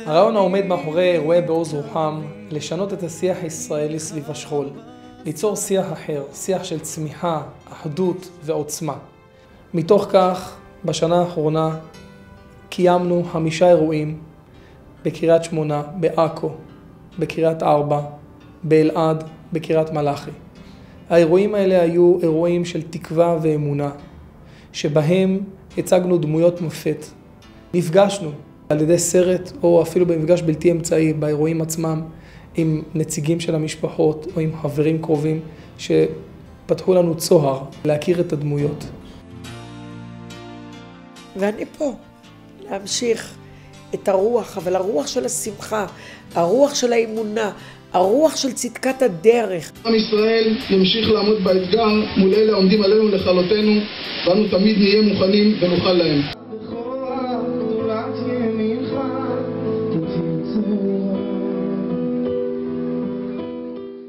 הרעיון העומד מאחורי אירועי בעוז רוחם, לשנות את השיח הישראלי סביב השכול, ליצור שיח אחר, שיח של צמיחה, אחדות ועוצמה. מתוך כך, בשנה האחרונה קיימנו 5 אירועים בקריית שמונה, בעכו, בקריית ארבע, באלעד, בקריית מלאכי. האירועים האלה היו אירועים של תקווה ואמונה, שבהם הצגנו דמויות מופת. נפגשנו על ידי סרט או אפילו במפגש בלתי אמצעי באירועים עצמם עם נציגים של המשפחות או עם חברים קרובים שפתחו לנו צוהר להכיר את הדמויות. ואני פה להמשיך את הרוח, אבל הרוח של השמחה, הרוח של האמונה, הרוח של צדקת הדרך. עם ישראל ימשיך לעמוד באתגר מול אלה העומדים עלינו לכלותנו, ואנו תמיד נהיה מוכנים ונוכל להם.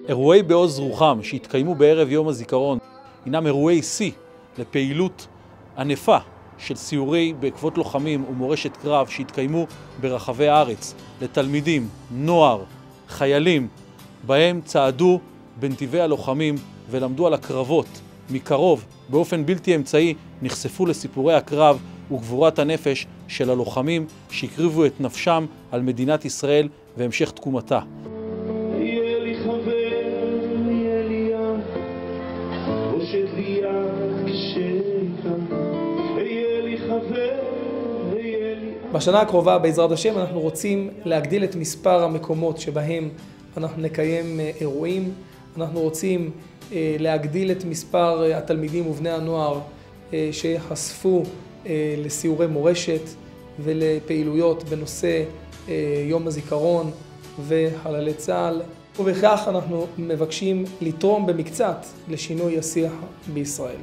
אירועי בעוז רוחם שהתקיימו בערב יום הזיכרון הינם אירועי שיא לפעילות ענפה של סיורי בעקבות לוחמים ומורשת קרב שהתקיימו ברחבי הארץ לתלמידים, נוער, חיילים, בהם צעדו בנתיבי הלוחמים ולמדו על הקרבות מקרוב באופן בלתי אמצעי, נחשפו לסיפורי הקרב וגבורת הנפש של הלוחמים שהקריבו את נפשם על מדינת ישראל והמשך תקומתה. בשנה הקרובה בעזרת השם אנחנו רוצים להגדיל את מספר המקומות שבהם אנחנו נקיים אירועים. אנחנו רוצים להגדיל את מספר התלמידים ובני הנוער שיחשפו לסיורי מורשת ולפעילויות בנושא יום הזיכרון וחללי צה"ל. ובכך אנחנו מבקשים לתרום במקצת לשינוי השיח בישראל.